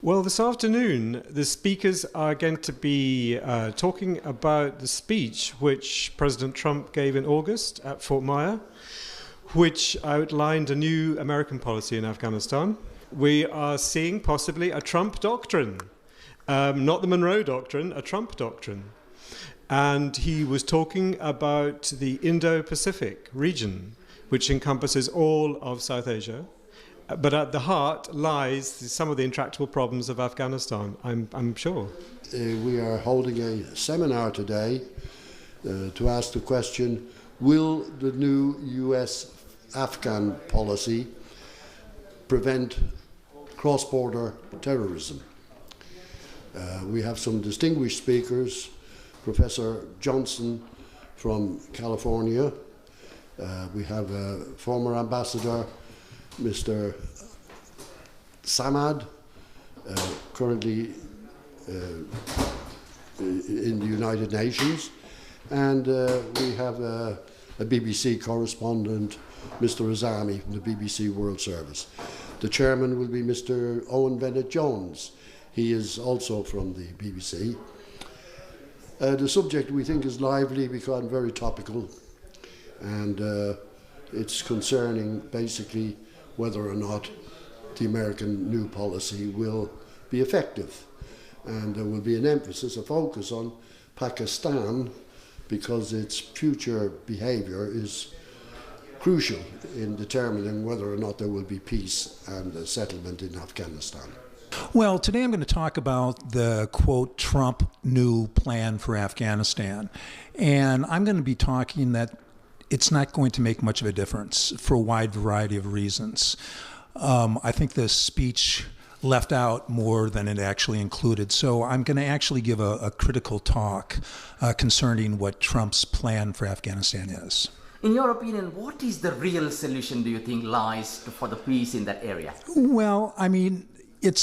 Well, this afternoon, the speakers are going to be talking about the speech which President Trump gave in August at Fort Myer, which outlined a new American policy in Afghanistan. We are seeing possibly a Trump doctrine, not the Monroe Doctrine, a Trump doctrine. And he was talking about the Indo-Pacific region, which encompasses all of South Asia. But at the heart lies some of the intractable problems of Afghanistan, I'm sure. We are holding a seminar today to ask the question, will the new US-Afghan policy prevent cross-border terrorism? We have some distinguished speakers, Professor Johnson from California. We have a former ambassador, Mr. Samad, currently in the United Nations, and we have a BBC correspondent, Mr. Azami from the BBC World Service. The chairman will be Mr. Owen Bennett-Jones. He is also from the BBC. The subject we think is lively because very topical, and it's concerning basically whether or not the American new policy will be effective. And there will be an emphasis, a focus on Pakistan, because its future behavior is crucial in determining whether or not there will be peace and a settlement in Afghanistan. Well, today I'm going to talk about the, quote, Trump new plan for Afghanistan. And I'm going to be talking that it's not going to make much of a difference for a wide variety of reasons. I think the speech left out more than it actually included. So I'm going to actually give a critical talk concerning what Trump's plan for Afghanistan is. In your opinion, what is the real solution, do you think, lies for the peace in that area? Well, I mean, it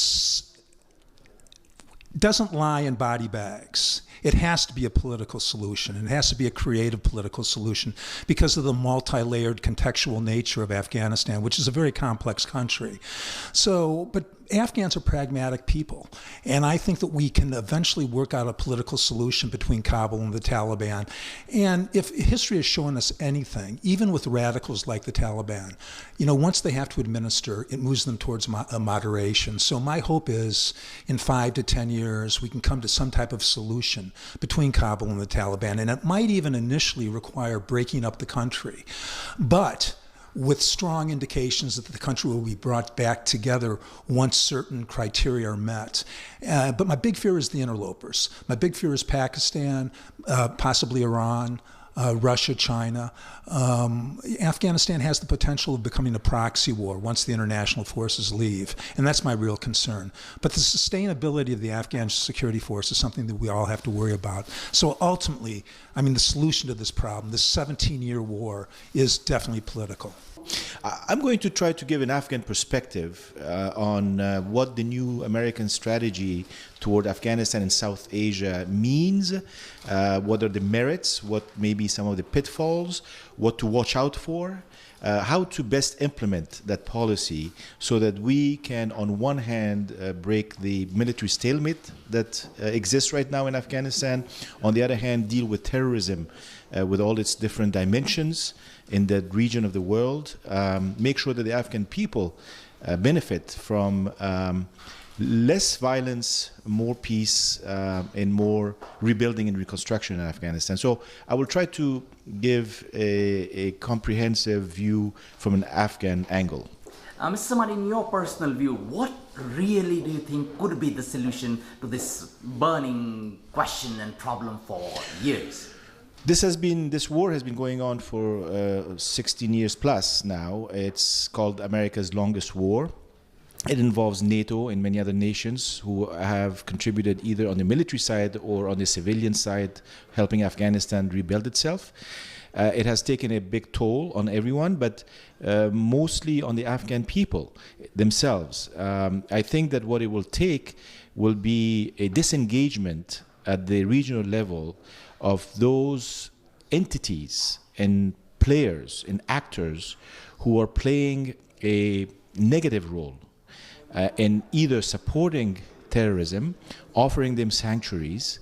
doesn't lie in body bags. It has to be a political solution. It has to be a creative political solution because of the multi-layered contextual nature of Afghanistan, which is a very complex country. So, but Afghans are pragmatic people, and I think that we can eventually work out a political solution between Kabul and the Taliban. And if history has shown us anything, even with radicals like the Taliban, you know, once they have to administer, it moves them towards moderation. So my hope is in 5 to 10 years, we can come to some type of solution between Kabul and the Taliban. And it might even initially require breaking up the country. But with strong indications that the country will be brought back together once certain criteria are met. But my big fear is the interlopers. My big fear is Pakistan, possibly Iran, Russia, China. Afghanistan has the potential of becoming a proxy war once the international forces leave, and that's my real concern. But the sustainability of the Afghan security force is something that we all have to worry about. So ultimately, I mean, the solution to this problem, this 17-year war, is definitely political. I'm going to try to give an Afghan perspective on what the new American strategy toward Afghanistan and South Asia means, what are the merits, what may be some of the pitfalls, what to watch out for, how to best implement that policy so that we can, on one hand, break the military stalemate that exists right now in Afghanistan, on the other hand, deal with terrorism with all its different dimensions in that region of the world, make sure that the Afghan people benefit from less violence, more peace, and more rebuilding and reconstruction in Afghanistan. So I will try to give a comprehensive view from an Afghan angle. Mr. Samad, in your personal view, what really do you think could be the solution to this burning question and problem for years? This war has been going on for 16 years plus now. It's called America's longest war. It involves NATO and many other nations who have contributed either on the military side or on the civilian side, helping Afghanistan rebuild itself. It has taken a big toll on everyone, but mostly on the Afghan people themselves. I think that what it will take will be a disengagement at the regional level of those entities and players and actors who are playing a negative role in either supporting terrorism, offering them sanctuaries,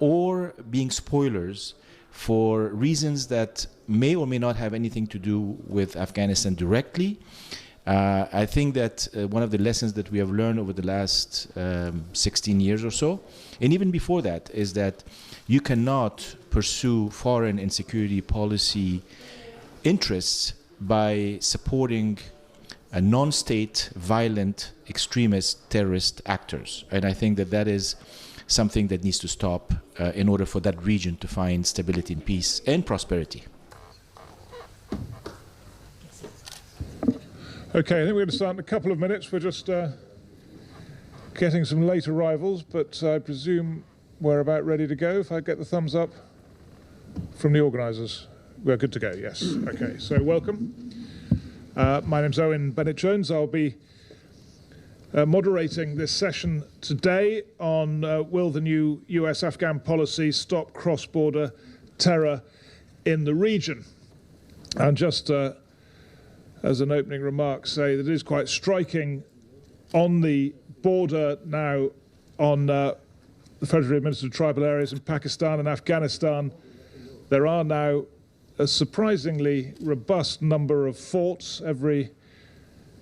or being spoilers for reasons that may or may not have anything to do with Afghanistan directly. I think that one of the lessons that we have learned over the last 16 years or so, and even before that, is that you cannot pursue foreign and security policy interests by supporting a non-state, violent, extremist, terrorist actors. And I think that that is something that needs to stop in order for that region to find stability and peace and prosperity. Okay, I think we're going to start in a couple of minutes. We're just getting some late arrivals, but I presume we're about ready to go. If I get the thumbs up from the organisers, we're good to go, yes. Okay, so welcome. My name's Owen Bennett-Jones. I'll be moderating this session today on will the new US-Afghan policy stop cross-border terror in the region. And just as an opening remark, say that it is quite striking on the border now on the federally administered tribal areas in Pakistan and Afghanistan. There are now a surprisingly robust number of forts every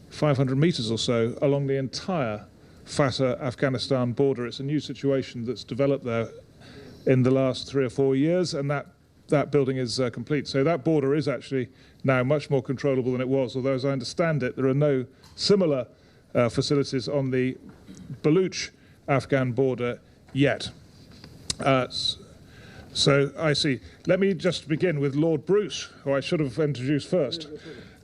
500 meters or so along the entire FATA-Afghanistan border. It's a new situation that's developed there in the last 3 or 4 years, and that building is complete. So that border is actually now much more controllable than it was, although as I understand it, there are no similar facilities on the Baluch-Afghan border yet. So I see. Let me just begin with Lord Bruce, who I should have introduced first,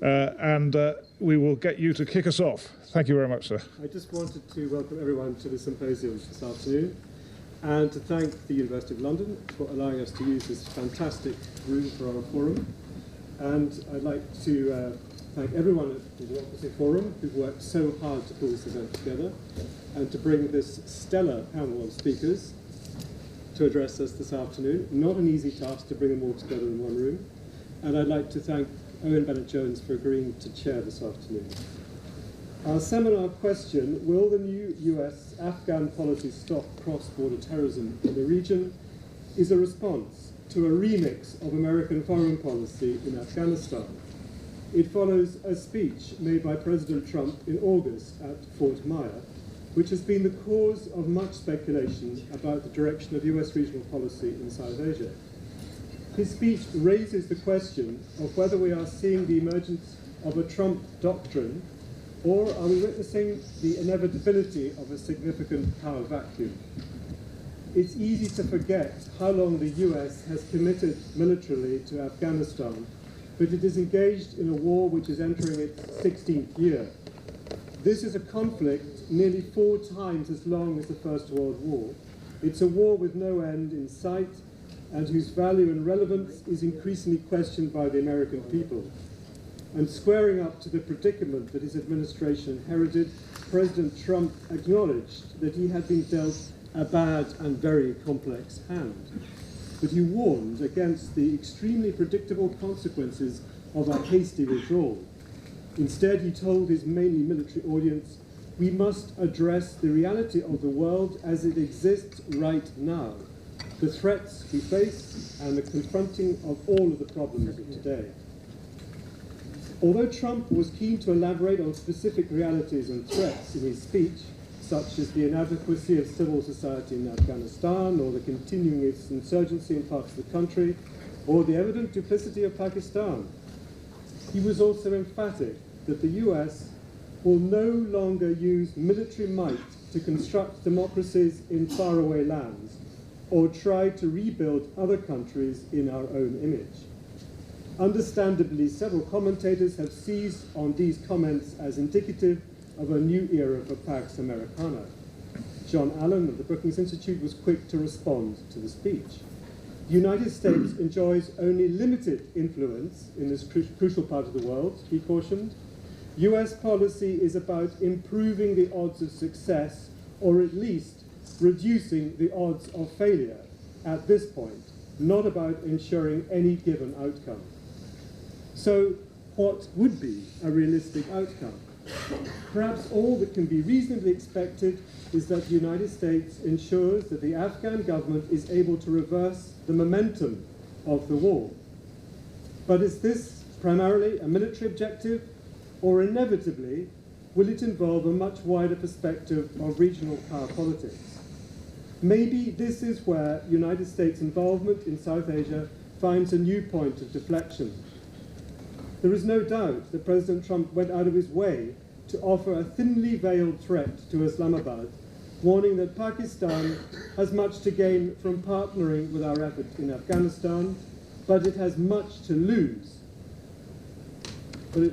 and we will get you to kick us off. Thank you very much, sir. I just wanted to welcome everyone to the symposium this afternoon and to thank the University of London for allowing us to use this fantastic room for our forum. And I'd like to thank everyone at the Democracy Forum who've worked so hard to pull this event together and to bring this stellar panel of speakers to address us this afternoon. Not an easy task to bring them all together in one room. And I'd like to thank Owen Bennett-Jones for agreeing to chair this afternoon. Our seminar question, will the new US-Afghan policy stop cross-border terrorism in the region, is a response to a remix of American foreign policy in Afghanistan. It follows a speech made by President Trump in August at Fort Myer, which has been the cause of much speculation about the direction of US regional policy in South Asia. His speech raises the question of whether we are seeing the emergence of a Trump doctrine, or are we witnessing the inevitability of a significant power vacuum? It's easy to forget how long the US has committed militarily to Afghanistan, but it is engaged in a war which is entering its 16th year. This is a conflict nearly 4 times as long as the First World War. It's a war with no end in sight and whose value and relevance is increasingly questioned by the American people. And squaring up to the predicament that his administration inherited, President Trump acknowledged that he had been dealt a bad and very complex hand. But he warned against the extremely predictable consequences of a hasty withdrawal. Instead, he told his mainly military audience, we must address the reality of the world as it exists right now, the threats we face and the confronting of all of the problems of today. Although Trump was keen to elaborate on specific realities and threats in his speech, such as the inadequacy of civil society in Afghanistan, or the continuing insurgency in parts of the country, or the evident duplicity of Pakistan, he was also emphatic that the US will no longer use military might to construct democracies in faraway lands, or try to rebuild other countries in our own image. Understandably, several commentators have seized on these comments as indicative of a new era for Pax Americana. John Allen of the Brookings Institute was quick to respond to the speech. The United States enjoys only limited influence in this crucial part of the world, he cautioned. US policy is about improving the odds of success, or at least reducing the odds of failure at this point, not about ensuring any given outcome. So what would be a realistic outcome? Perhaps all that can be reasonably expected is that the United States ensures that the Afghan government is able to reverse the momentum of the war. But is this primarily a military objective, or inevitably will it involve a much wider perspective of regional power politics? Maybe this is where United States involvement in South Asia finds a new point of deflection. There is no doubt that President Trump went out of his way to offer a thinly veiled threat to Islamabad, warning that Pakistan has much to gain from partnering with our effort in Afghanistan, but it has much to lose. But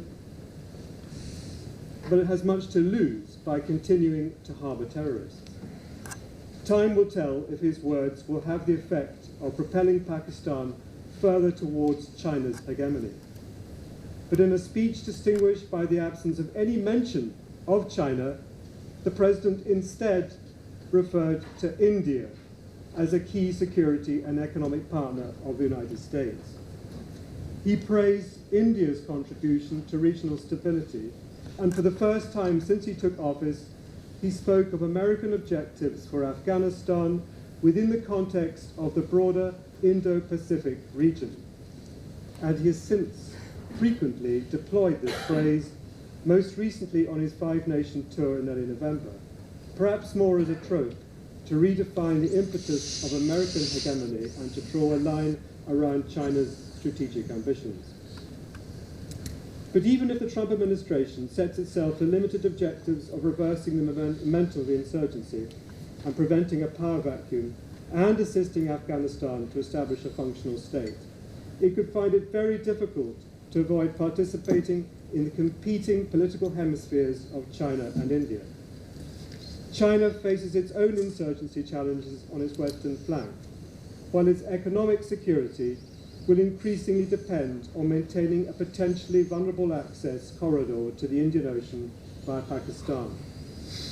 it has much to lose by continuing to harbour terrorists. Time will tell if his words will have the effect of propelling Pakistan further towards China's hegemony. But in a speech distinguished by the absence of any mention of China, the President instead referred to India as a key security and economic partner of the United States. He praised India's contribution to regional stability, and for the first time since he took office, he spoke of American objectives for Afghanistan within the context of the broader Indo-Pacific region. And he has since frequently deployed this phrase, most recently on his five-nation tour in early November, perhaps more as a trope to redefine the impetus of American hegemony and to draw a line around China's strategic ambitions. But even if the Trump administration sets itself the limited objectives of reversing the momentum of the insurgency and preventing a power vacuum and assisting Afghanistan to establish a functional state, it could find it very difficult to avoid participating in the competing political hemispheres of China and India. China faces its own insurgency challenges on its western flank, while its economic security will increasingly depend on maintaining a potentially vulnerable access corridor to the Indian Ocean via Pakistan,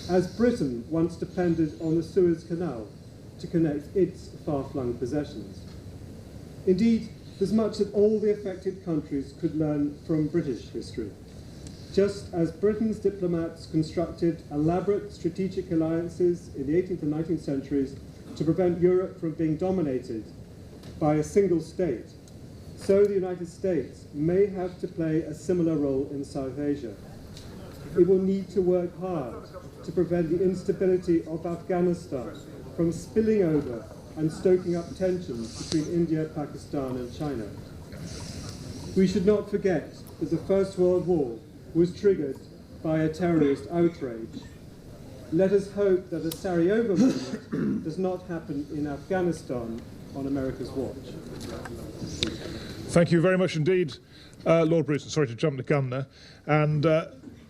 as Britain once depended on the Suez Canal to connect its far-flung possessions. Indeed, there's much that all the affected countries could learn from British history. Just as Britain's diplomats constructed elaborate strategic alliances in the 18th and 19th centuries to prevent Europe from being dominated by a single state, so the United States may have to play a similar role in South Asia. It will need to work hard to prevent the instability of Afghanistan from spilling over and stoking up tensions between India, Pakistan and China. We should not forget that the First World War was triggered by a terrorist outrage. Let us hope that a Sarajevo moment does not happen in Afghanistan on America's watch. Thank you very much indeed, Lord Bruce. Sorry to jump the gun there. And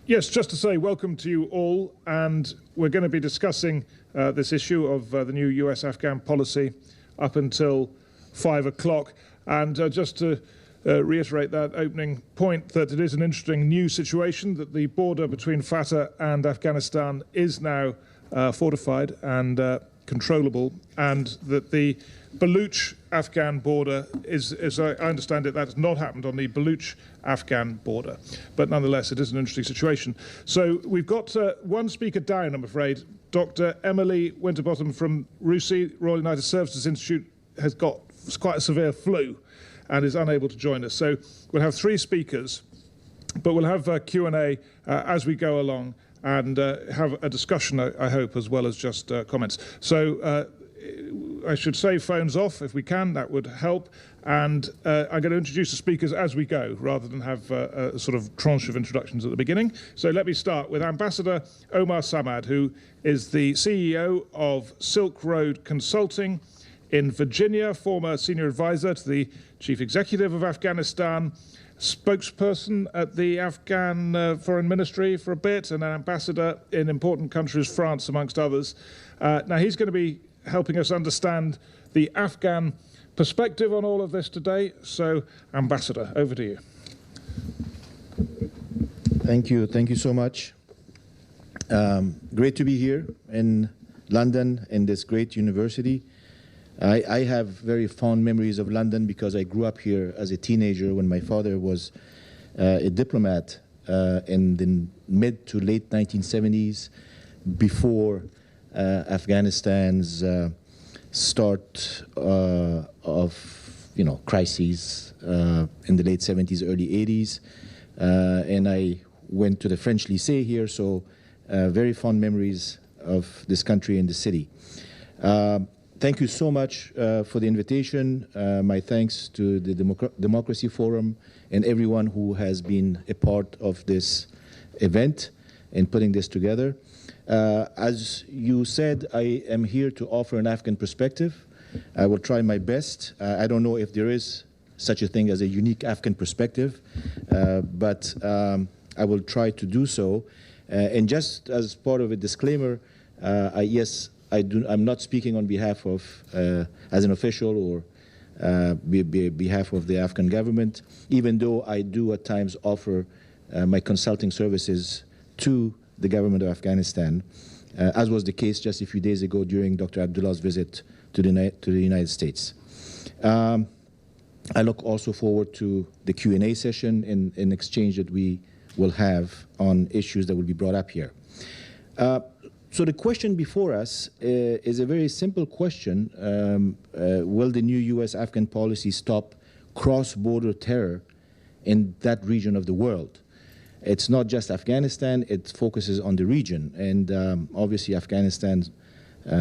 yes, just to say welcome to you all. And we're going to be discussing this issue of the new US-Afghan policy up until 5 o'clock. And just to reiterate that opening point, that it is an interesting new situation, that the border between Fatah and Afghanistan is now fortified and controllable, and that the Baluch-Afghan border is, as I understand it, that's not happened on the Baluch-Afghan border. But nonetheless, it is an interesting situation. So we've got one speaker down, I'm afraid. Dr. Emily Winterbottom from RUSI, Royal United Services Institute, has got quite a severe flu and is unable to join us. So we'll have three speakers, but we'll have Q&A as we go along, and have a discussion, I hope, as well as just comments. So I should say phones off if we can, that would help. And I'm going to introduce the speakers as we go, rather than have a sort of tranche of introductions at the beginning. So let me start with Ambassador Omar Samad, who is the CEO of Silk Road Consulting in Virginia, former senior advisor to the chief executive of Afghanistan, spokesperson at the Afghan Foreign Ministry for a bit, and an ambassador in important countries, France amongst others. Now he's going to be helping us understand the Afghan perspective on all of this today. So, Ambassador, over to you. Thank you so much. Great to be here in London, in this great university. I have very fond memories of London because I grew up here as a teenager when my father was a diplomat in the mid to late 1970s, before Afghanistan's start of crises in the late 70s, early 80s, and I went to the French Lycée here, so very fond memories of this country and the city. Thank you so much for the invitation. My thanks to the Democracy Forum and everyone who has been a part of this event and putting this together. As you said, I am here to offer an Afghan perspective. I will try my best. I don't know if there is such a thing as a unique Afghan perspective, but I will try to do so. And just as part of a disclaimer, I'm not speaking on behalf of, as an official or behalf of the Afghan government, even though I do at times offer my consulting services to the government of Afghanistan, as was the case just a few days ago during Dr. Abdullah's visit to the United States. I look also forward to the Q&A session and exchange that we will have on issues that will be brought up here. So the question before us is a very simple question. Will the new US-Afghan policy stop cross-border terror in that region of the world? It's not just Afghanistan, it focuses on the region. And obviously Afghanistan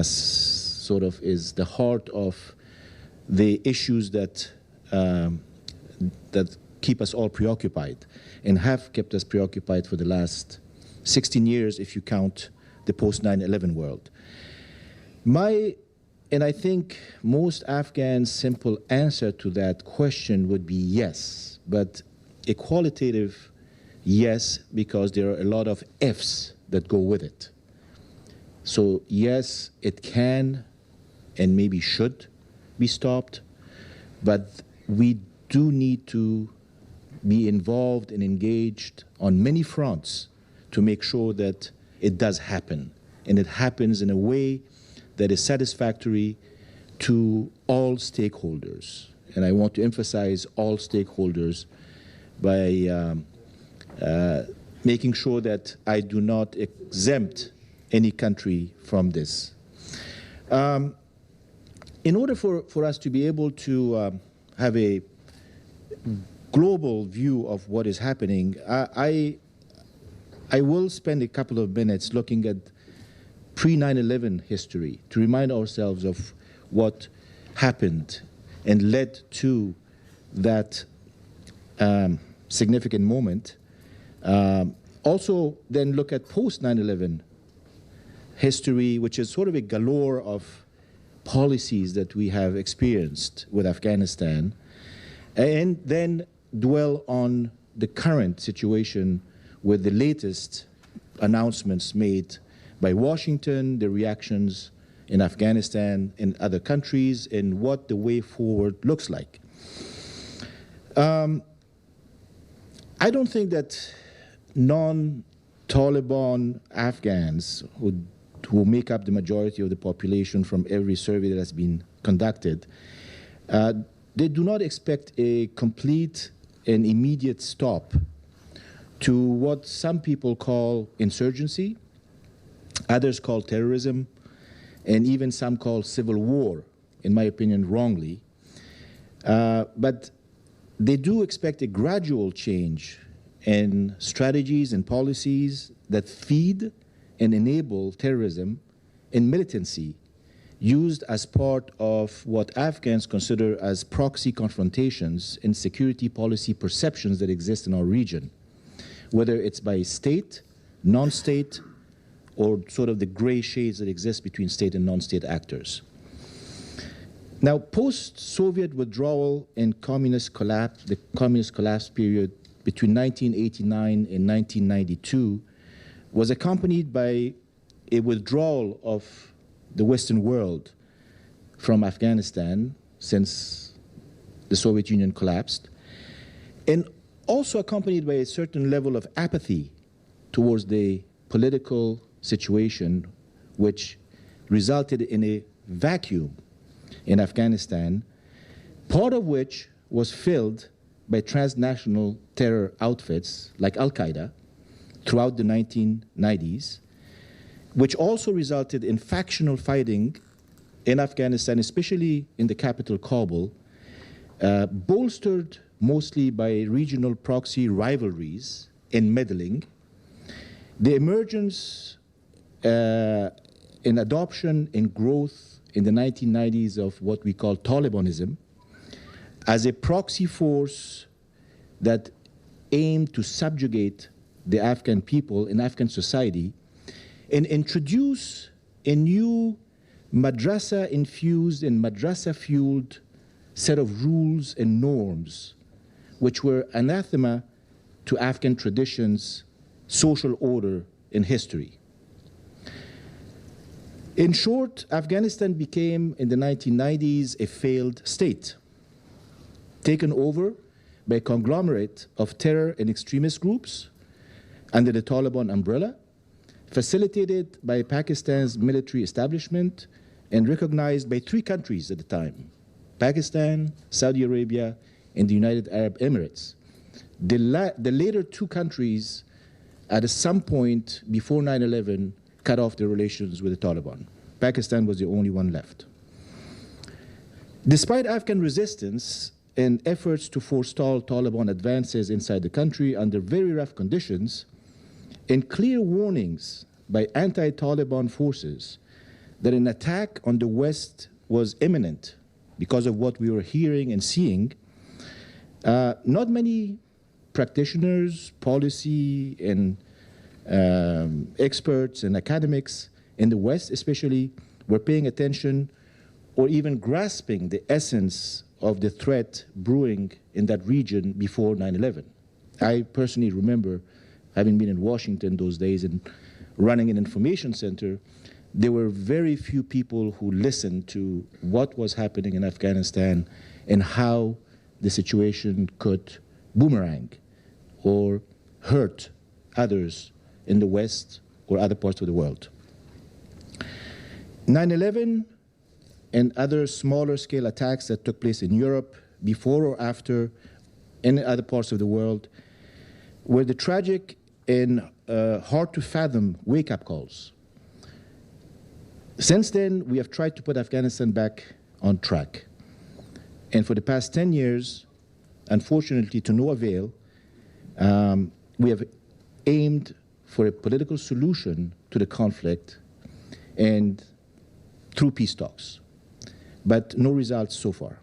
sort of is the heart of the issues that keep us all preoccupied and have kept us preoccupied for the last 16 years if you count the post-9/11 world. And I think most Afghans' simple answer to that question would be yes, but a qualitative yes, because there are a lot of ifs that go with it. So yes, it can and maybe should be stopped, but we do need to be involved and engaged on many fronts to make sure that it does happen, and it happens in a way that is satisfactory to all stakeholders. And I want to emphasize all stakeholders by making sure that I do not exempt any country from this. In order for us to be able to have a global view of what is happening, I will spend a couple of minutes looking at pre-9/11 history to remind ourselves of what happened and led to that significant moment. Also then look at post-9/11 history, which is sort of a galore of policies that we have experienced with Afghanistan, and then dwell on the current situation with the latest announcements made by Washington, the reactions in Afghanistan and other countries, and what the way forward looks like. I don't think that non-Taliban Afghans who make up the majority of the population from every survey that has been conducted, they do not expect a complete and immediate stop to what some people call insurgency, others call terrorism, and even some call civil war, in my opinion, wrongly. But they do expect a gradual change in strategies and policies that feed and enable terrorism and militancy used as part of what Afghans consider as proxy confrontations and security policy perceptions that exist in our region, whether it's by state, non-state, or sort of the gray shades that exist between state and non-state actors. Now, post-Soviet withdrawal and communist collapse, the communist collapse period between 1989 and 1992 was accompanied by a withdrawal of the Western world from Afghanistan since the Soviet Union collapsed, and also accompanied by a certain level of apathy towards the political situation, which resulted in a vacuum in Afghanistan, part of which was filled by transnational terror outfits like Al-Qaeda throughout the 1990s, which also resulted in factional fighting in Afghanistan, especially in the capital, Kabul, bolstered mostly by regional proxy rivalries and meddling. The emergence in adoption and growth in the 1990s of what we call Talibanism as a proxy force that aimed to subjugate the Afghan people and Afghan society and introduce a new madrasa-infused and madrasa-fueled set of rules and norms which were anathema to Afghan traditions, social order, and history. In short, Afghanistan became, in the 1990s, a failed state, taken over by a conglomerate of terror and extremist groups under the Taliban umbrella, facilitated by Pakistan's military establishment and recognized by 3 countries at the time: Pakistan, Saudi Arabia, and the United Arab Emirates. The later 2 countries, at some point before 9/11, cut off their relations with the Taliban. Pakistan was the only one left. Despite Afghan resistance and efforts to forestall Taliban advances inside the country under very rough conditions, and clear warnings by anti-Taliban forces that an attack on the West was imminent because of what we were hearing and seeing, not many practitioners, policy, and experts and academics in the West especially were paying attention or even grasping the essence of the threat brewing in that region before 9/11. I personally remember, having been in Washington those days and running an information center, there were very few people who listened to what was happening in Afghanistan and how the situation could boomerang or hurt others in the West or other parts of the world. 9/11 and other smaller scale attacks that took place in Europe before or after in other parts of the world were the tragic and hard to fathom wake-up calls. Since then, we have tried to put Afghanistan back on track. And for the past 10 years, unfortunately to no avail, we have aimed for a political solution to the conflict and through peace talks, but no results so far.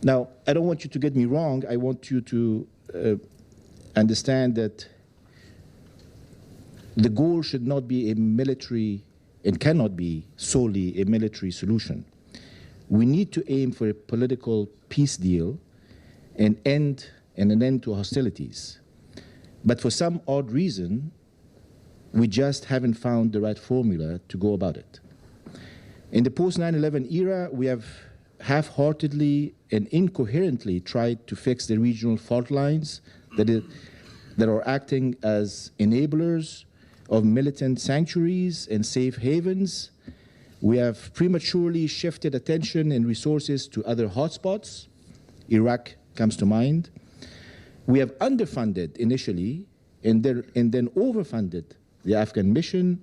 Now, I don't want you to get me wrong. I want you to understand that the goal should not be a military and cannot be solely a military solution. We need to aim for a political peace deal and an end to hostilities. But for some odd reason, we just haven't found the right formula to go about it. In the post-9/11 era, we have half-heartedly and incoherently tried to fix the regional fault lines that are acting as enablers of militant sanctuaries and safe havens. We have prematurely shifted attention and resources to other hotspots. Iraq comes to mind. We have underfunded initially and then overfunded the Afghan mission,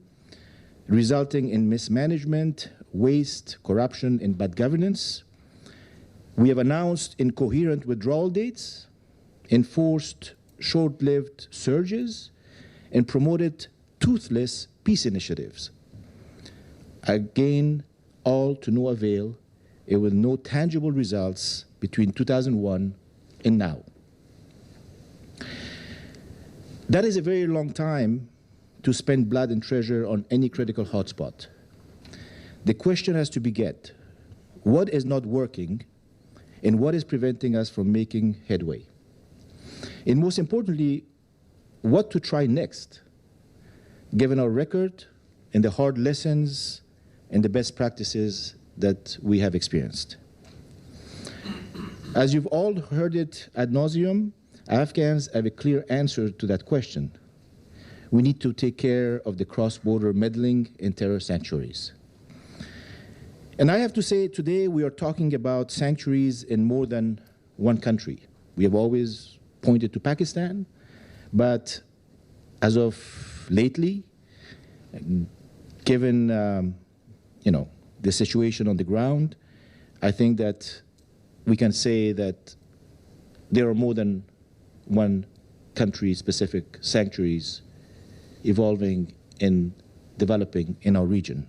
resulting in mismanagement, waste, corruption, and bad governance. We have announced incoherent withdrawal dates, enforced short-lived surges, and promoted toothless peace initiatives. Again, all to no avail, and with no tangible results between 2001 and now. That is a very long time to spend blood and treasure on any critical hotspot. The question has to be get, what is not working and what is preventing us from making headway? And most importantly, what to try next, given our record and the hard lessons and the best practices that we have experienced. As you've all heard it ad nauseum, Afghans have a clear answer to that question. We need to take care of the cross-border meddling in terror sanctuaries. And I have to say, today we are talking about sanctuaries in more than one country. We have always pointed to Pakistan, but as of lately, given the situation on the ground, I think that we can say that there are more than one country-specific sanctuaries evolving and developing in our region.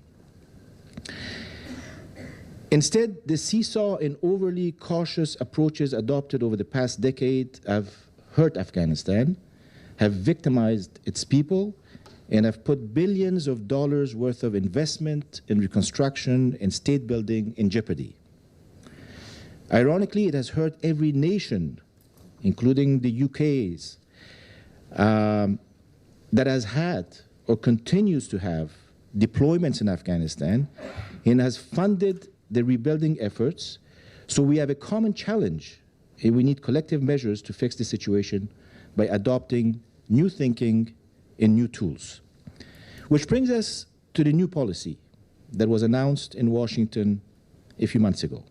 Instead, the seesaw and overly cautious approaches adopted over the past decade have hurt Afghanistan, have victimized its people, and have put billions of dollars worth of investment in reconstruction and state building in jeopardy. Ironically, it has hurt every nation, including the UK's, that has had or continues to have deployments in Afghanistan and has funded the rebuilding efforts. So we have a common challenge, and we need collective measures to fix the situation by adopting new thinking and new tools. Which brings us to the new policy that was announced in Washington a few months ago.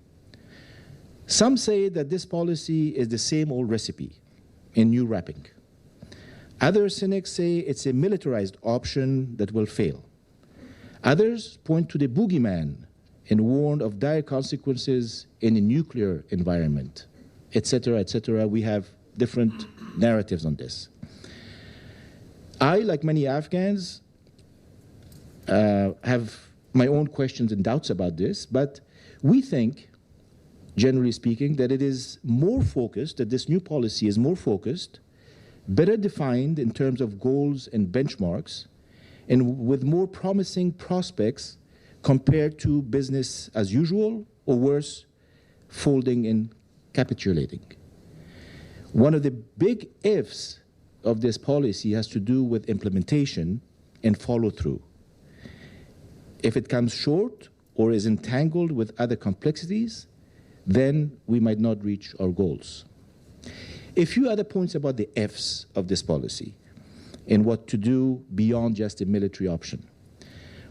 Some say that this policy is the same old recipe in new wrapping. Other cynics say it's a militarized option that will fail. Others point to the boogeyman and warn of dire consequences in a nuclear environment, etc., etc. We have different narratives on this. I, like many Afghans, have my own questions and doubts about this, but we think, generally speaking, that it is more focused, that this new policy is more focused, better defined in terms of goals and benchmarks, and with more promising prospects compared to business as usual, or worse, folding and capitulating. One of the big ifs of this policy has to do with implementation and follow-through. If it comes short or is entangled with other complexities, then we might not reach our goals. A few other points about the F's of this policy and what to do beyond just a military option.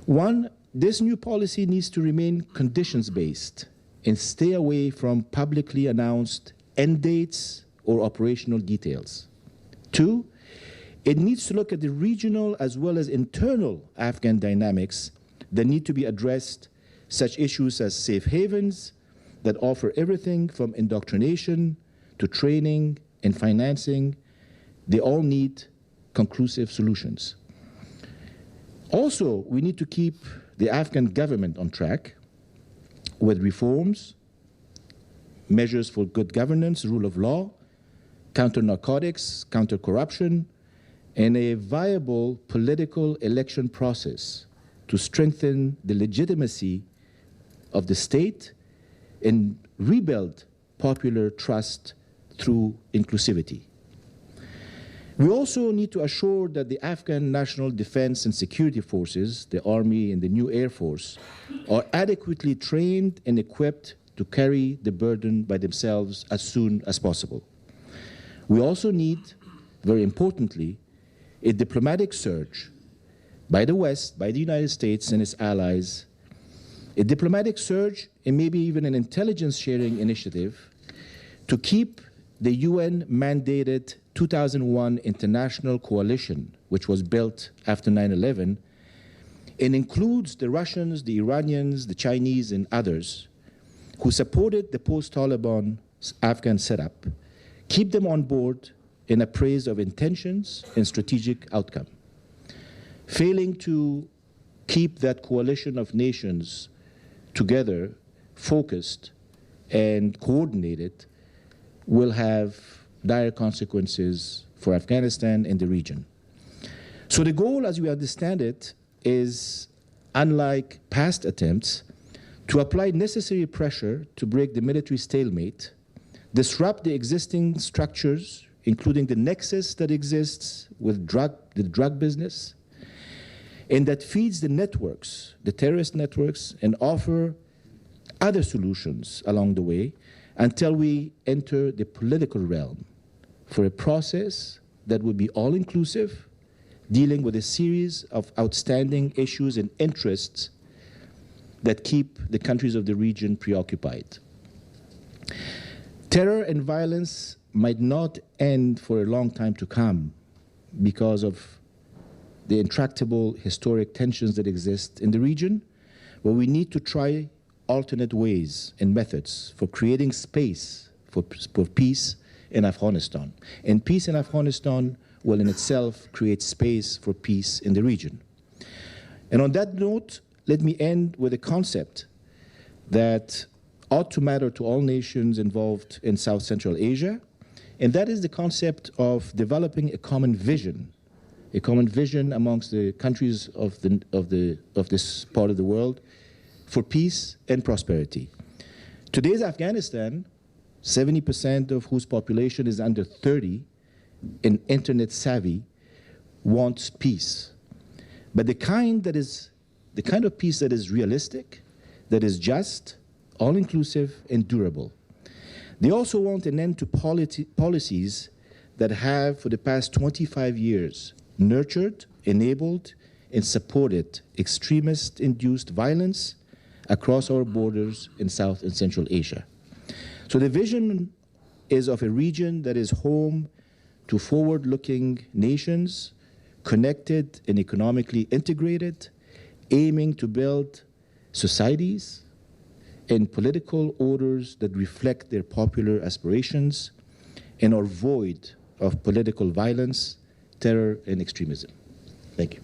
One, this new policy needs to remain conditions-based and stay away from publicly announced end dates or operational details. Two, it needs to look at the regional as well as internal Afghan dynamics that need to be addressed, such issues as safe havens that offer everything from indoctrination to training and financing. They all need conclusive solutions. Also, we need to keep the Afghan government on track with reforms, measures for good governance, rule of law, counter-narcotics, counter-corruption, and a viable political election process to strengthen the legitimacy of the state and rebuild popular trust through inclusivity. We also need to assure that the Afghan National Defense and Security Forces, the Army and the new Air Force, are adequately trained and equipped to carry the burden by themselves as soon as possible. We also need, very importantly, a diplomatic surge by the West, by the United States and its allies, a diplomatic surge and maybe even an intelligence sharing initiative to keep the UN-mandated 2001 international coalition, which was built after 9/11, and includes the Russians, the Iranians, the Chinese, and others who supported the post-Taliban Afghan setup, keep them on board and appraised of intentions and strategic outcome. Failing to keep that coalition of nations together, focused, and coordinated will have dire consequences for Afghanistan and the region. So the goal, as we understand it, is, unlike past attempts, to apply necessary pressure to break the military stalemate, disrupt the existing structures, including the nexus that exists with the drug business, and that feeds the networks, the terrorist networks, and offer other solutions along the way until we enter the political realm for a process that would be all-inclusive, dealing with a series of outstanding issues and interests that keep the countries of the region preoccupied. Terror and violence might not end for a long time to come because of the intractable historic tensions that exist in the region, but we need to try alternate ways and methods for creating space for peace in Afghanistan. And peace in Afghanistan will in itself create space for peace in the region. And on that note, let me end with a concept that ought to matter to all nations involved in South Central Asia, and that is the concept of developing a common vision amongst the countries of this part of the world for peace and prosperity. Today's Afghanistan, 70% of whose population is under 30 and internet savvy, wants peace. But the kind of peace that is realistic, that is just, all-inclusive, and durable. They also want an end to policies that have, for the past 25 years, nurtured, enabled, and supported extremist-induced violence across our borders in South and Central Asia. So the vision is of a region that is home to forward-looking nations, connected and economically integrated, aiming to build societies and political orders that reflect their popular aspirations and are void of political violence, terror, and extremism. Thank you.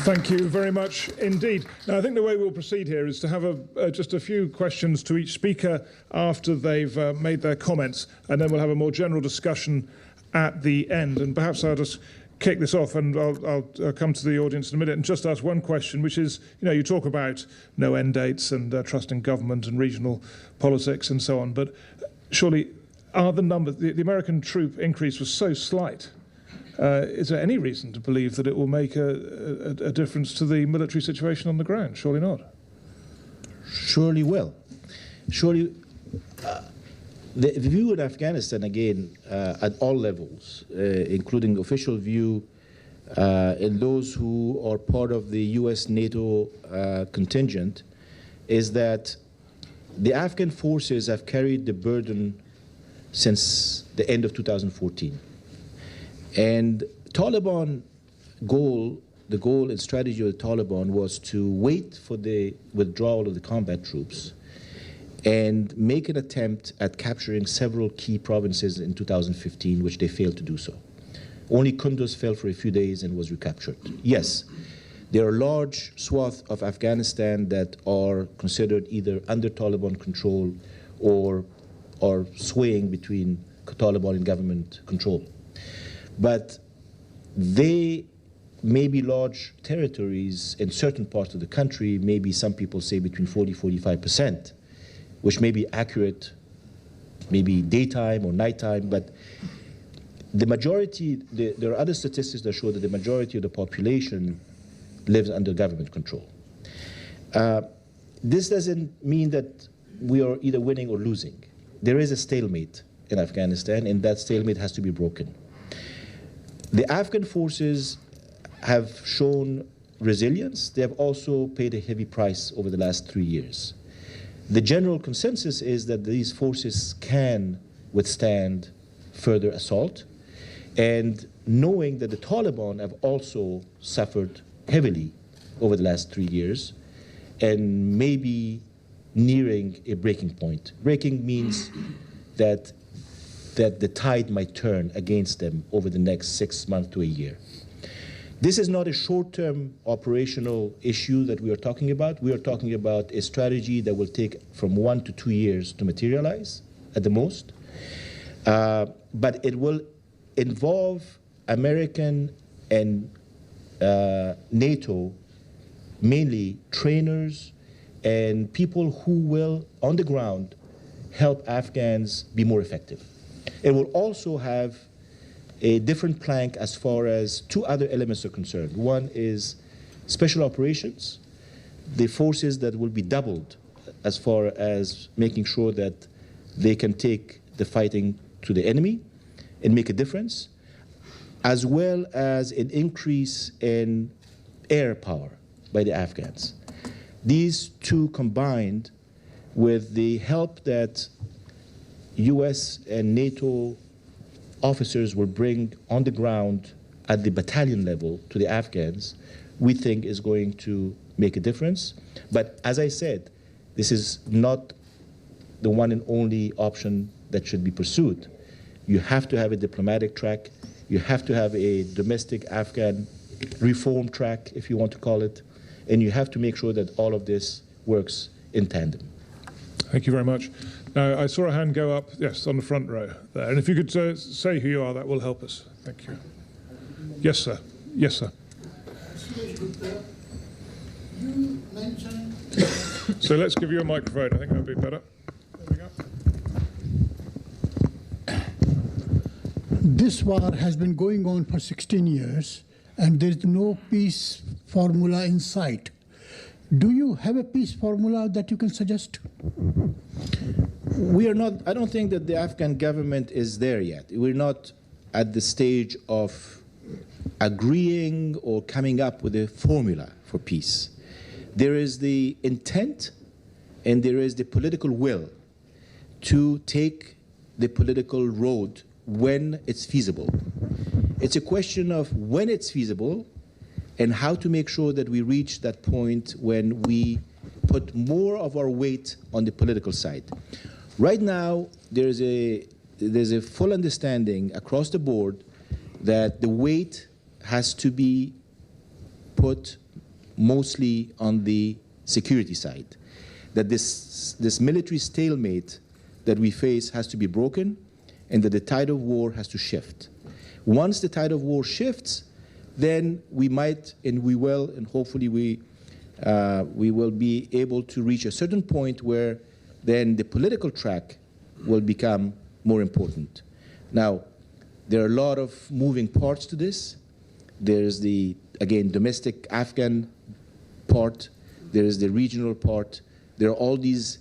Thank you very much indeed. Now, I think the way we'll proceed here is to have just a few questions to each speaker after they've made their comments, and then we'll have a more general discussion at the end. And perhaps I'll just kick this off, and I'll come to the audience in a minute and just ask one question, which is, you talk about no end dates and trust in government and regional politics and so on, but surely are the numbers, the American troop increase was so slight. Is there any reason to believe that it will make a difference to the military situation on the ground? Surely not. Surely will. Surely. The view in Afghanistan, again, at all levels, including official view and those who are part of the US-NATO contingent, is that the Afghan forces have carried the burden since the end of 2014. And Taliban the goal and strategy of the Taliban was to wait for the withdrawal of the combat troops and make an attempt at capturing several key provinces in 2015, which they failed to do so. Only Kunduz fell for a few days and was recaptured. Yes, there are large swaths of Afghanistan that are considered either under Taliban control or are swaying between Taliban and government control. But they may be large territories in certain parts of the country, maybe some people say between 40–45%, which may be accurate, maybe daytime or nighttime, but the majority, there are other statistics that show that the majority of the population lives under government control. This doesn't mean that we are either winning or losing. There is a stalemate in Afghanistan, and that stalemate has to be broken. The Afghan forces have shown resilience. They have also paid a heavy price over the last 3 years. The general consensus is that these forces can withstand further assault, and knowing that the Taliban have also suffered heavily over the last 3 years and maybe nearing a breaking point. Breaking means that the tide might turn against them over the next 6 months to a year. This is not a short-term operational issue that we are talking about. We are talking about a strategy that will take from 1 to 2 years to materialize at the most. But it will involve American and NATO, mainly trainers and people who will, on the ground, help Afghans be more effective. It will also have a different plank as far as 2 other elements are concerned. One is special operations, the forces that will be doubled as far as making sure that they can take the fighting to the enemy and make a difference, as well as an increase in air power by the Afghans. These two combined with the help that US and NATO officers will bring on the ground at the battalion level to the Afghans, we think is going to make a difference. But as I said, this is not the one and only option that should be pursued. You have to have a diplomatic track. You have to have a domestic Afghan reform track, if you want to call it. And you have to make sure that all of this works in tandem. Thank you very much. Now, I saw a hand go up, yes, on the front row there. And if you could say who you are, that will help us. Thank you. Yes, sir. Yes, sir. You mentioned... So let's give you a microphone. I think that would be better. There we go. This war has been going on for 16 years, and there's no peace formula in sight. Do you have a peace formula that you can suggest? We are not, I don't think that the Afghan government is there yet. We're not at the stage of agreeing or coming up with a formula for peace. There is the intent and there is the political will to take the political road when it's feasible. It's a question of when it's feasible and how to make sure that we reach that point when we put more of our weight on the political side. Right now, there's a full understanding across the board that the weight has to be put mostly on the security side, that this military stalemate that we face has to be broken, and that the tide of war has to shift. Once the tide of war shifts, then we might, and we will, and hopefully we will be able to reach a certain point where then the political track will become more important. Now, there are a lot of moving parts to this. There's the, again, domestic Afghan part. There is the regional part. There are all these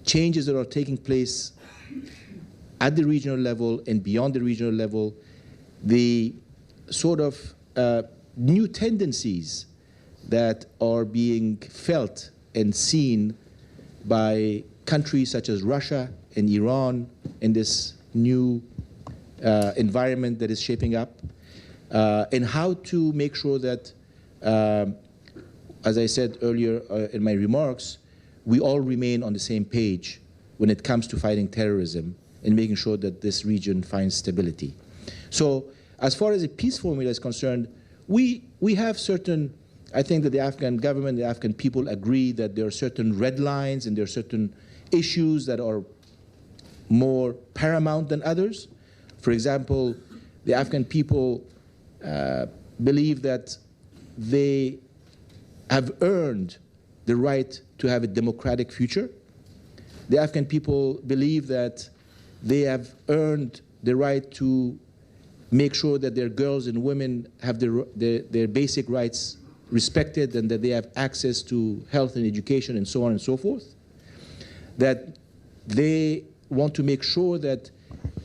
changes that are taking place at the regional level and beyond the regional level. The sort of new tendencies that are being felt and seen by countries such as Russia and Iran in this new environment that is shaping up, and how to make sure that, as I said earlier in my remarks, we all remain on the same page when it comes to fighting terrorism and making sure that this region finds stability. So as far as a peace formula is concerned, we have certain, I think that the Afghan government, the Afghan people agree that there are certain red lines and there are certain issues that are more paramount than others. For example, the Afghan people believe that they have earned the right to have a democratic future. The Afghan people believe that they have earned the right to make sure that their girls and women have their basic rights respected and that they have access to health and education and so on and so forth. That they want to make sure that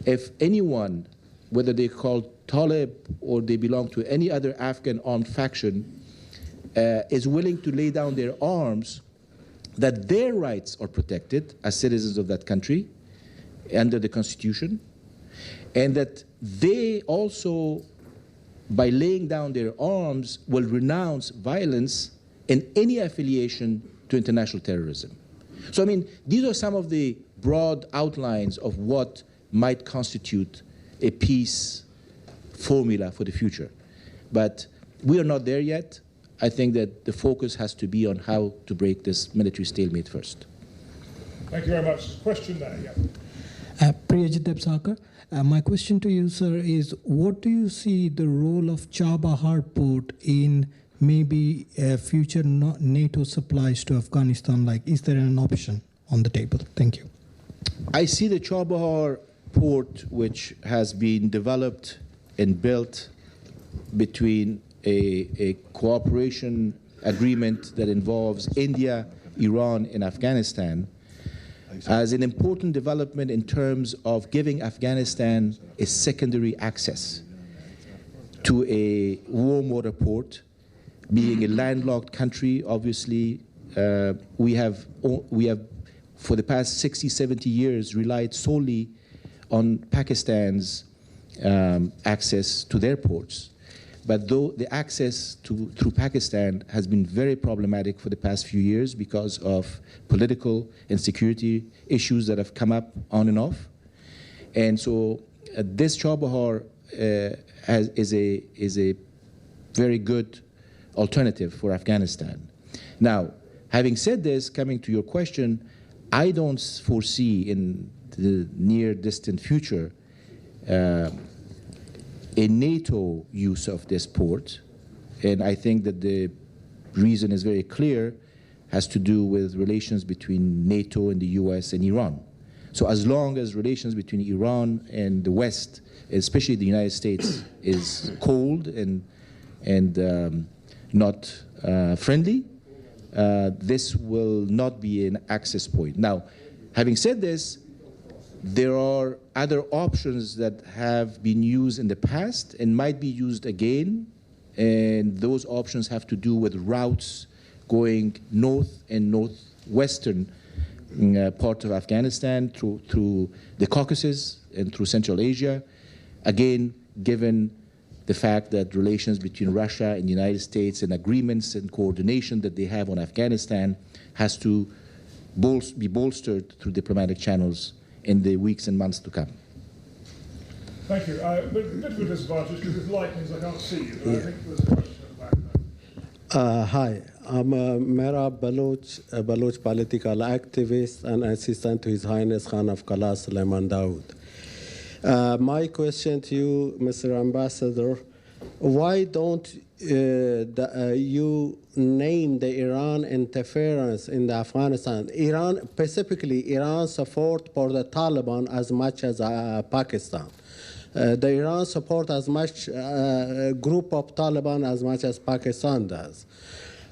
if anyone, whether they're called Talib or they belong to any other Afghan armed faction, is willing to lay down their arms, that their rights are protected as citizens of that country under the Constitution, and that they also, by laying down their arms, will renounce violence and any affiliation to international terrorism. So, I mean, these are some of the broad outlines of what might constitute a peace formula for the future. But we are not there yet. I think that the focus has to be on how to break this military stalemate first. Thank you very much. Question there, yeah. Priyajit Debsakar, my question to you, sir, is what do you see the role of Chabahar port in maybe future NATO supplies to Afghanistan? Like, is there an option on the table? Thank you. I see the Chabahar port, which has been developed and built between a cooperation agreement that involves India, Iran, and Afghanistan, as an important development in terms of giving Afghanistan a secondary access to a warm water port. Being a landlocked country, obviously, we have for the past 60, 70 years relied solely on Pakistan's access to their ports. But though the access through Pakistan has been very problematic for the past few years because of political and security issues that have come up on and off. And so this Chabahar is a very good alternative for Afghanistan. Now, having said this, coming to your question, I don't foresee in the near distant future a NATO use of this port, and I think that the reason is very clear, has to do with relations between NATO and the US and Iran. So as long as relations between Iran and the West, especially the United States, is cold and not friendly, this will not be an access point. Now, having said this, there are other options that have been used in the past and might be used again, and those options have to do with routes going north and northwestern part of Afghanistan through the Caucasus and through Central Asia. Again, given the fact that relations between Russia and the United States and agreements and coordination that they have on Afghanistan has to be bolstered through diplomatic channels in the weeks and months to come. Thank you. But a bit of a disadvantage because this light means I can't see you, but I think there's a question at the back there. Hi, I'm Merab Baloch, a Baloch political activist and assistant to His Highness Khan of Kala Sulaiman Dawood. My question to you, Mr. Ambassador, why don't you name the Iran interference in the Afghanistan? Iran, specifically Iran support for the Taliban as much as Pakistan. The Iran support as much group of Taliban as much as Pakistan does.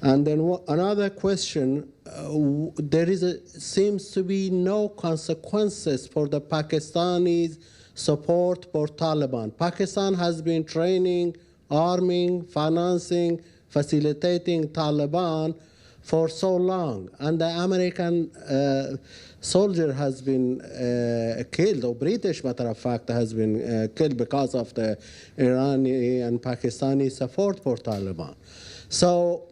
And then another question, seems to be no consequences for the Pakistanis support for Taliban. Pakistan has been training, arming, financing, facilitating Taliban for so long, and the American soldier has been killed, or British, matter of fact, has been killed because of the Iranian and Pakistani support for Taliban. So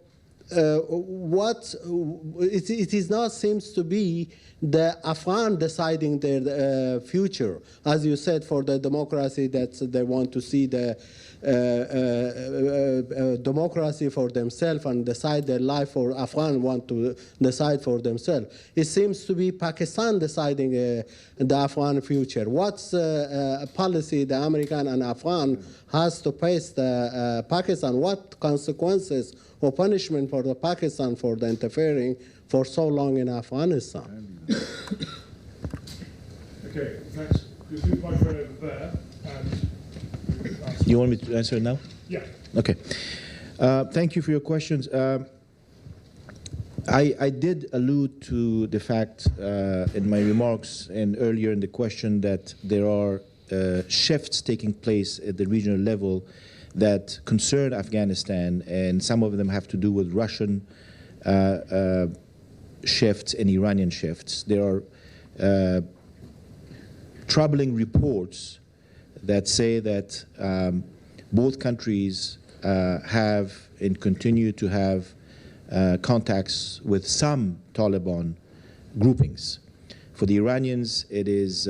it is not seems to be the Afghan deciding their future, as you said, for the democracy, that they want to see the democracy for themselves and decide their life, or Afghan want to decide for themselves. It seems to be Pakistan deciding the Afghan future. What's a policy the American and Afghan has to face the Pakistan? What consequences or punishment for the Pakistan for the interfering for so long in Afghanistan? Okay, thanks. Just move my friend over there. And You want me to answer it now? yeah. Okay. Thank you for your questions. I did allude to the fact in my remarks and earlier in the question that there are shifts taking place at the regional level that concern Afghanistan, and some of them have to do with Russian shifts and Iranian shifts. There are troubling reports that say that both countries have and continue to have contacts with some Taliban groupings. For the Iranians, it is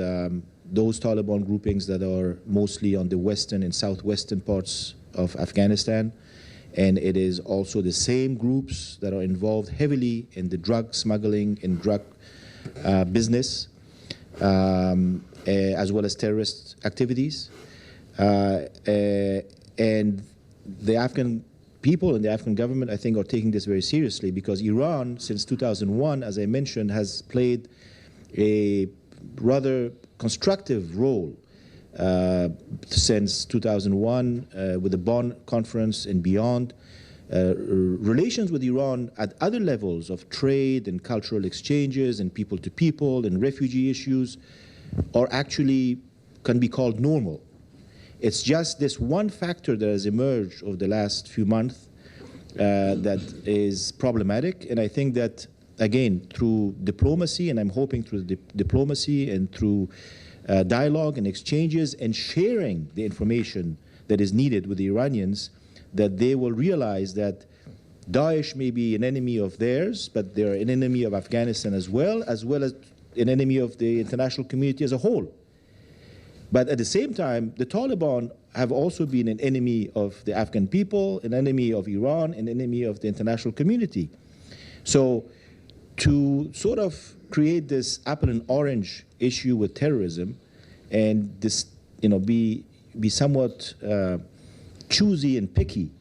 those Taliban groupings that are mostly on the western and southwestern parts of Afghanistan, and it is also the same groups that are involved heavily in the drug smuggling and drug business, as well as terrorist activities. And the Afghan people and the Afghan government, I think, are taking this very seriously, because Iran, since 2001, as I mentioned, has played a rather constructive role since 2001 with the Bonn Conference and beyond. Relations with Iran at other levels of trade and cultural exchanges and people-to-people and refugee issues are actually, can be called normal. It's just this one factor that has emerged over the last few months that is problematic, and I think that again, through diplomacy, and I'm hoping through diplomacy and through dialogue and exchanges and sharing the information that is needed with the Iranians, that they will realize that Daesh may be an enemy of theirs, but they're an enemy of Afghanistan as well as an enemy of the international community as a whole. But at the same time, the Taliban have also been an enemy of the Afghan people, an enemy of Iran, an enemy of the international community. So to sort of create this apple and orange issue with terrorism and this, be somewhat choosy and picky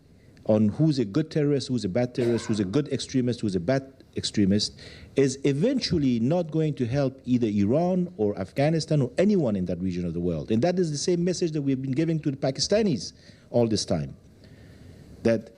on who's a good terrorist, who's a bad terrorist, who's a good extremist, who's a bad extremist, is eventually not going to help either Iran or Afghanistan or anyone in that region of the world. And that is the same message that we've been giving to the Pakistanis all this time, that